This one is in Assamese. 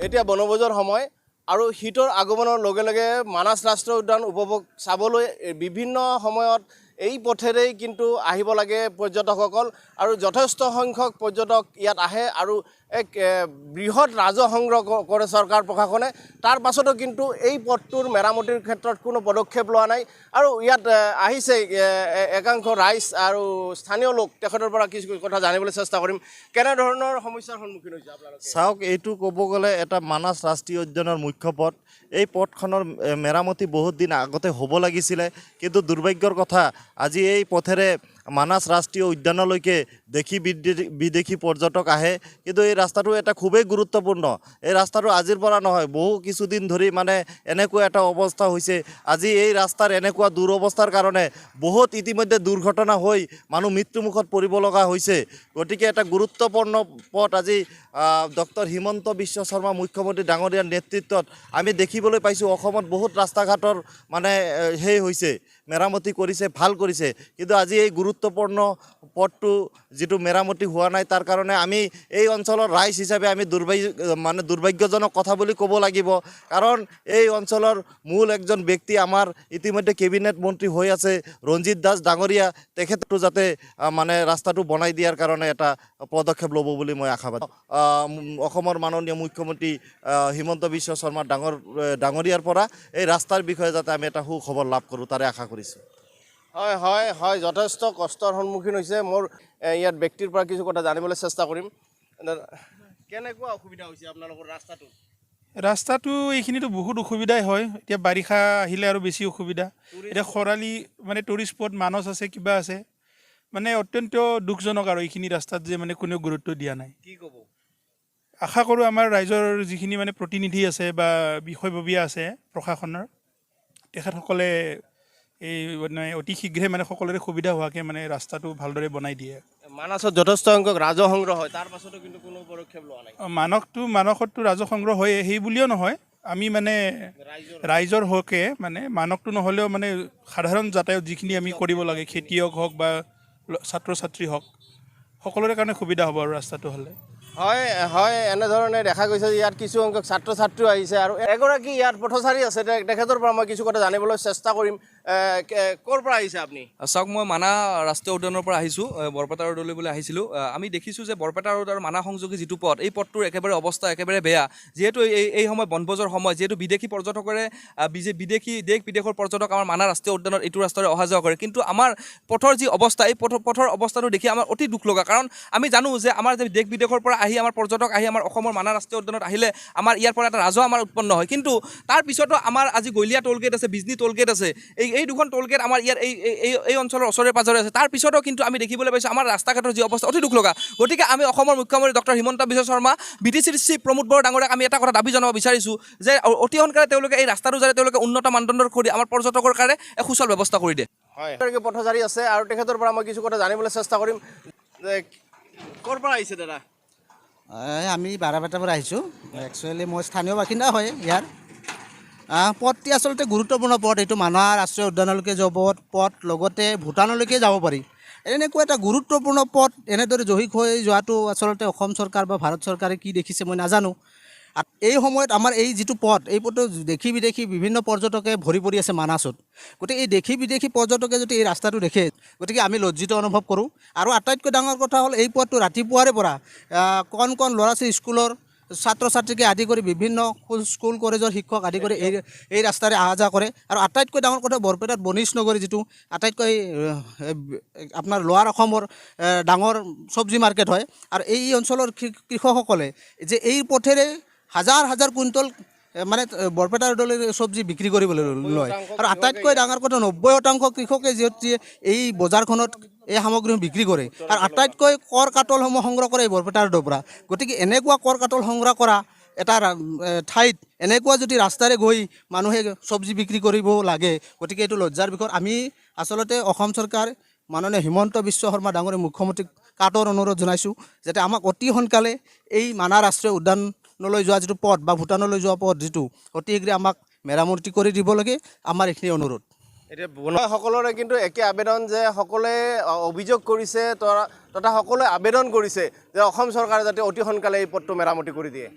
এতিয়া বনভোজৰ সময় আৰু শীতৰ আগমনৰ লগে লগে মানাস ৰাষ্ট্ৰীয় উদ্যান উপভোগ চাবলৈ বিভিন্ন সময়ত এই পথেৰেই কিন্তু আহিব লাগে পৰ্যটকসকল আৰু যথেষ্ট সংখ্যক পৰ্যটক ইয়াত আহে আৰু এক বৃহৎ ৰাজহ সংগ্ৰহ কৰে চৰকাৰ প্ৰশাসনে। তাৰ পাছতো কিন্তু এই পথটোৰ মেৰামতিৰ ক্ষেত্ৰত কোনো পদক্ষেপ লোৱা নাই আৰু ইয়াত আহিছে একাংশ ৰাইজ আৰু স্থানীয় লোক, তেখেতৰ পৰা কিছু কথা জানিবলৈ চেষ্টা কৰিম। কেনেধৰণৰ সমস্যাৰ সন্মুখীন হৈছে আপোনালোকে? চাওক, এইটো ক'ব গ'লে এটা মানাস ৰাষ্ট্ৰীয় উদ্যানৰ মুখ্য পথ। এই পথখনৰ মেৰামতি বহুত দিন আগতে হ'ব লাগিছিলে, কিন্তু দুৰ্ভাগ্যৰ কথা আজি এই পথেৰে মানাস ৰাষ্ট্ৰীয় উদ্যানলৈকে দেশী বিদেশী পৰ্যটক আহে, কিন্তু এই ৰাস্তাটো এটা খুবেই গুৰুত্বপূৰ্ণ। এই ৰাস্তাটো আজিৰ পৰা নহয়, বহু কিছুদিন ধৰি মানে এনেকুৱা এটা অৱস্থা হৈছে। আজি এই ৰাস্তাৰ এনেকুৱা দুৰৱস্থাৰ কাৰণে বহুত ইতিমধ্যে দুৰ্ঘটনা হৈ মানুহ মৃত্যুমুখত পৰিব লগা হৈছে। গতিকে এটা গুৰুত্বপূৰ্ণ পথ আজি ডক্টৰ হিমন্ত বিশ্ব শৰ্মা মুখ্যমন্ত্ৰী ডাঙৰীয়াৰ নেতৃত্বত আমি দেখিবলৈ পাইছোঁ। অসমত বহুত ৰাস্তা ঘাটৰ মানে হৈছে, মেৰামতি কৰিছে, ভাল কৰিছে, কিন্তু আজি এই গুৰুত্বপূৰ্ণ পথটো যিটো মেৰামতি হোৱা নাই, তাৰ কাৰণে আমি এই অঞ্চলৰ ৰাইজ হিচাপে আমি দুৰ্ভাগ্যজনক কথা বুলি ক'ব লাগিব। কাৰণ এই অঞ্চলৰ মূল একজন ব্যক্তি আমাৰ ইতিমধ্যে কেবিনেট মন্ত্ৰী হৈ আছে ৰঞ্জিত দাস ডাঙৰীয়া, তেখেতটো যাতে মানে ৰাস্তাটো বনাই দিয়াৰ কাৰণে এটা পদক্ষেপ ল'ব বুলি মই আশাবাদী। অসমৰ মাননীয় মুখ্যমন্ত্ৰী হিমন্ত বিশ্ব শৰ্মা ডাঙৰীয়াৰ পৰা এই ৰাস্তাৰ বিষয়ে যাতে আমি এটা সুখবৰ লাভ কৰোঁ, তাৰে আশা কৰিছোঁ। হয় হয় হয়, যথেষ্ট কষ্টৰ সন্মুখীন হৈছে। মোৰ ইয়াত ব্যক্তিৰ পৰা কিছু কথা জানিবলৈ চেষ্টা কৰিম। কেনেকুৱা অসুবিধা হৈছে আপোনালোকৰ ৰাস্তাটো? ৰাস্তাটো এইখিনিতো বহুত অসুবিধাই হয়। এতিয়া বাৰিষা আহিলে আৰু বেছি অসুবিধা। এতিয়া খৰালি মানে টুৰিষ্ট স্পট মানস আছে, কিবা আছে, মানে অত্যন্ত দুখজনক আৰু এইখিনি ৰাস্তাত যে মানে কোনেও গুৰুত্ব দিয়া নাই। কি ক'ব? আশা কৰোঁ আমাৰ ৰাইজৰ যিখিনি মানে প্ৰতিনিধি আছে বা বিষয়ববীয়া আছে প্ৰশাসনৰ, তেখেতসকলে এই মানে অতি শীঘ্ৰে মানে সকলোৰে সুবিধা হোৱাকৈ মানে ৰাস্তাটো ভালদৰে বনাই দিয়ে। মানাসত যথেষ্ট সংখ্যক ৰাজহ সংগ্ৰহ হয়, তাৰ পাছতো কিন্তু কোনো পদক্ষেপ লোৱা নাই। মানসতটো ৰাজহ সংগ্ৰহ হয়, সেই বুলিও নহয়, আমি মানে ৰাইজৰ হকে মানে মানসটো নহ'লেও মানে সাধাৰণ যাতায়াত যিখিনি আমি কৰিব লাগে, খেতিয়ক হওক বা ছাত্ৰ ছাত্ৰী হওক, সকলোৰে কাৰণে সুবিধা হ'ব আৰু ৰাস্তাটো হ'লে। হয় হয়, এনেধৰণে দেখা গৈছে যে ইয়াত কিছু সংখ্যক ছাত্ৰ ছাত্ৰীও আহিছে আৰু এগৰাকী ইয়াত পথচাৰী আছে, তেখেতৰ পৰা মই কিছু কথা জানিবলৈ চেষ্টা কৰিম। ক'ৰ পৰা আহিছে আপুনি? চাওক, মই মানাহ ৰাষ্ট্ৰীয় উদ্যানৰ পৰা আহিছোঁ, বৰপেটা ৰোডলৈ বুলি আহিছিলোঁ। আমি দেখিছোঁ যে বৰপেটা ৰোড আৰু মানাহ সংযোগী যিটো পথ, এই পথটোৰ একেবাৰে অৱস্থা একেবাৰে বেয়া। যিহেতু এই সময় বনভোজৰ সময়, যিহেতু বিদেশী পৰ্যটকৰে দেশ বিদেশৰ পৰ্যটক আমাৰ মানাহ ৰাষ্ট্ৰীয় উদ্যানত এইটো ৰাস্তাৰে অহা যোৱা কৰে, কিন্তু আমাৰ পথৰ যি অৱস্থা, এই পথৰ অৱস্থাটো দেখি আমাৰ অতি দুখ লগা। কাৰণ আমি জানো যে আমাৰ যে দেশ বিদেশৰ পৰা আহি আমাৰ পৰ্যটক আহি আমাৰ অসমৰ মানাহ ৰাষ্ট্ৰীয় উদ্যানত আহিলে আমাৰ ইয়াৰ পৰা এটা ৰাজহ আমাৰ উৎপন্ন হয়, কিন্তু তাৰ পিছতো আমাৰ আজি গৈলীয়া টোলগেট আছে, বিজনী টোলগেট আছে, এই দুখন টোলগেট আমাৰ ইয়াৰ এই অঞ্চলৰ ওচৰে পাজৰে আছে। তাৰ পিছতো কিন্তু আমি দেখিবলৈ পাইছোঁ আমাৰ ৰাস্তা ঘাটৰ যি অৱস্থা অতি দুখ লগা। গতিকে আমি অসমৰ মুখ্যমন্ত্ৰী ডক্টৰ হিমন্ত বিশ্ব শৰ্মা, BTCৰ চিফ প্ৰমোদ বড়ো ডাঙৰীয়াক আমি এটা কথা দাবী জনাব বিচাৰিছোঁ যে অতি সোনকালে তেওঁলোকে এই ৰাস্তাটো যাতে তেওঁলোকে উন্নত মানদণ্ডৰ কৰি আমাৰ পৰ্যটকৰ কাৰণে এক সুচল ব্যৱস্থা কৰি দিয়ে। হয়, পথচাৰী আছে আৰু তেখেতৰ পৰা মই কিছু কথা জানিবলৈ চেষ্টা কৰিম। ক'ৰ পৰা আহিছে দাদা? আমি বাৰাপেটাৰ পৰা আহিছোঁ। একচুৱেলি মই স্থানীয় বাসিন্দা হয় ইয়াৰ। পথটি আচলতে গুৰুত্বপূৰ্ণ পথ। এইটো মানাহ ৰাষ্ট্ৰীয় উদ্যানলৈকে যাব পথ, লগতে ভূটানলৈকে যাব পাৰি। এনেকুৱা এটা গুৰুত্বপূৰ্ণ পথ এনেদৰে জহিক হৈ যোৱাটো আচলতে অসম চৰকাৰ বা ভাৰত চৰকাৰে কি দেখিছে মই নাজানো। এই সময়ত আমাৰ এই যিটো পথ, এই পথটো দেশী বিদেশী বিভিন্ন পৰ্যটকে ভৰি পৰি আছে মানাছত। গতিকে এই দেশী বিদেশী পৰ্যটকে যদি এই ৰাস্তাটো দেখে, গতিকে আমি লজ্জিত অনুভৱ কৰোঁ। আৰু আটাইতকৈ ডাঙৰ কথা হ'ল এই পথটো ৰাতিপুৱাৰে পৰা কণ ল'ৰা ছোৱালী স্কুলৰ ছাত্ৰ ছাত্ৰীকে আদি কৰি বিভিন্ন স্কুল কলেজৰ শিক্ষক আদি কৰি এই ৰাস্তাৰে অহা যোৱা কৰে। আৰু আটাইতকৈ ডাঙৰ কথা, বৰপেটাত বনিজ নগৰী যিটো আটাইতকৈ আপোনাৰ লোৱাৰ অসমৰ ডাঙৰ চব্জি মাৰ্কেট হয়, আৰু এই অঞ্চলৰ কৃষকসকলে যে এই পথেৰে হাজাৰ হাজাৰ কুইণ্টল মানে বৰপেটা ৰোডলৈ চব্জি বিক্ৰী কৰিবলৈ লয়। আৰু আটাইতকৈ ডাঙৰ কথা, 90% কৃষকে যিহেতু এই বজাৰখনত এই সামগ্ৰী বিক্ৰী কৰে, আৰু আটাইতকৈ কৰ কাটলসমূহ সংগ্ৰহ কৰে এই বৰপেটা ৰোডৰ পৰা। গতিকে এনেকুৱা কৰ কাটল সংগ্ৰহ কৰা এটা ঠাইত এনেকুৱা যদি ৰাস্তাৰে গৈ মানুহে চব্জি বিক্ৰী কৰিব লাগে, গতিকে এইটো লজ্জাৰ বিষয়। আমি আচলতে অসম চৰকাৰ মাননীয় হিমন্ত বিশ্ব শৰ্মা ডাঙৰীয়া মুখ্যমন্ত্ৰীক কাটৰ অনুৰোধ জনাইছোঁ যাতে আমাক অতি সোনকালে এই মানাহ ৰাষ্ট্ৰীয় উদ্যানলৈ যোৱা যিটো পথ বা ভূটানলৈ যোৱা পথ যিটো অতি শীঘ্ৰে আমাক মেৰামতি কৰি দিব লাগে, আমাৰ এইখিনি অনুৰোধ। এতিয়া বনোৱাসকলৰে কিন্তু একে আবেদন যে সকলোৱে অভিযোগ কৰিছে তথা সকলোৱে আবেদন কৰিছে যে অসম চৰকাৰে যাতে অতি সোনকালে এই পথটো মেৰামতি কৰি দিয়ে।